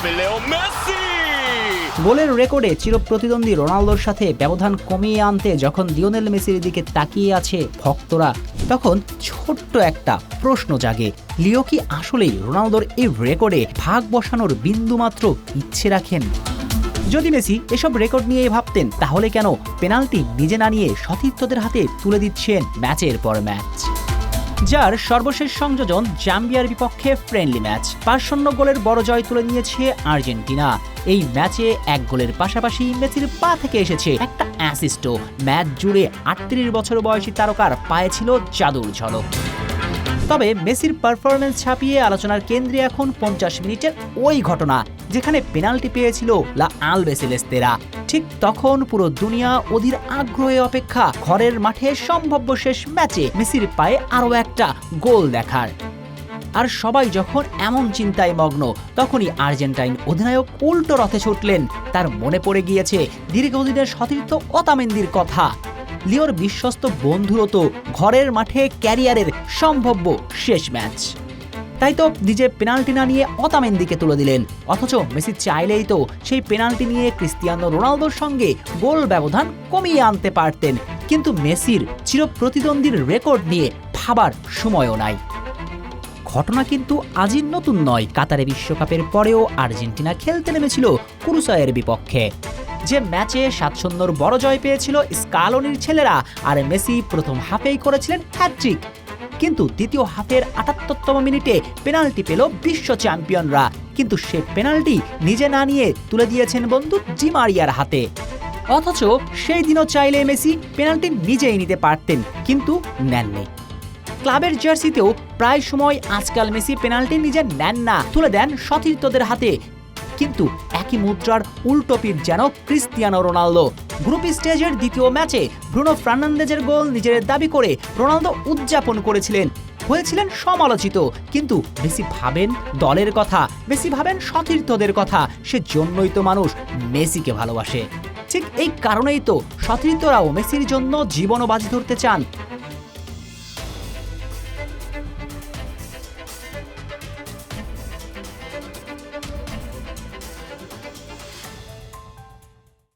Leo Messi! গোলের রেকর্ডে চিরপ্রতিদ্বন্দ্বী রোনালদোর সাথে ব্যবধান কমিয়ে আনতে যখন লিওনেল মেসির দিকে তাকিয়ে আছে ভক্তরা, তখন ছোট্ট একটা প্রশ্ন জাগে, লিও কি আসলেই রোনালদোর এই রেকর্ডে ভাগ বসানোর বিন্দুমাত্র ইচ্ছে রাখেন? যদি মেসি এসব রেকর্ড নিয়ে ভাবতেন, তাহলে কেন পেনাল্টি নিজে না নিয়ে সতীর্থদের হাতে তুলে দিচ্ছেন ম্যাচের পর ম্যাচ? যার সর্বশেষ সংযোজন জাম্বিয়ার বিপক্ষে ফ্রেন্ডলি ম্যাচ, 5-0 গোলের বড় জয় তুলে নিয়েছে আর্জেন্টিনা। এই ম্যাচে 1 গোলের পাশাপাশি মেসির পা থেকে এসেছে একটা অ্যাসিস্টও। ম্যাচ জুড়ে 38 বছর বয়সী তারকার পায়ে ছিল জাদুর ঝলক। তবে মেসির পারফরম্যান্স ছাপিয়ে আলোচনার কেন্দ্রে এখন 50 মিনিটের ওই ঘটনা, যেখানে পেনাল্টি পেয়েছিল লা আলবিসেলেস্তেরা। ঠিক তখন পুরো দুনিয়া অধীর আগ্রহে অপেক্ষা ঘরের মাঠে সম্ভাব্য শেষ ম্যাচে মেসির পায়ে আরও একটা গোল দেখার। আর সবাই যখন এমন চিন্তায় মগ্ন, তখনই আর্জেন্টাইন অধিনায়ক উল্টো রথে ছুটলেন। তার মনে পড়ে গিয়েছে দীর্ঘদিনের সতীর্থ ওতামেন্দির কথা। লিওর বিশ্বস্ত বন্ধুরও তো ঘরের মাঠে ক্যারিয়ারের সম্ভাব্য শেষ ম্যাচ। তাই তো নিজে পেনাল্টি না নিয়ে ওতামেন্দিকে তুলে দিলেন। অথচ মেসি চাইলেই তো সেই পেনাল্টি নিয়ে ক্রিস্টিয়ানো রোনালদোর সঙ্গে গোল ব্যবধান কমিয়ে আনতে পারতেন, কিন্তু মেসির চিরপ্রতিদ্বন্দ্বীর রেকর্ড নিয়ে ভাবার সময়ও নাই। ঘটনা কিন্তু আজই নতুন নয়। কাতারে বিশ্বকাপের পরেও আর্জেন্টিনা খেলতে নেমেছিল কুরুসায়ের বিপক্ষে, যে ম্যাচে 7-0 বড় জয় পেয়েছিল স্কালোনির ছেলেরা, আর মেসি প্রথম হাফেই করেছিলেন হ্যাটট্রিক। কিন্তু দ্বিতীয় হাফের 78তম মিনিটে পেনাল্টি পেল বিশ্ব চ্যাম্পিয়নরা, কিন্তু সে পেনাল্টি নিজে না নিয়ে তুলে দিয়েছেন বন্ধু ডি মারিয়ার হাতে। অথচ সেই দিনও চাইলে মেসি পেনাল্টি নিজেই নিতে পারতেন, কিন্তু নেননি। ক্লাবের জার্সিতেও প্রায় সময় আজকাল মেসি পেনাল্টি নিজে নেন না, তুলে দেন সতীর্থদের হাতে। কিন্তু একই মুদ্রার উল্টো পিঠ যেন ক্রিস্টিয়ানো রোনালদো। গ্রুপ স্টেজের দ্বিতীয় ম্যাচে ব্রুনো ফার্নান্দেজের গোল নিজের দাবি করে রোনালদো উদযাপন করেছিলেন, হয়েছিলেন সমালোচিত। কিন্তু মেসি ভাবেন দলের কথা, মেসি ভাবেন সতীর্থদের কথা, সেজন্যই তো মানুষ মেসিকে ভালোবাসে। ঠিক এই কারণেই তো সতীর্থরাও মেসির জন্য জীবনও বাজি ধরতে চান।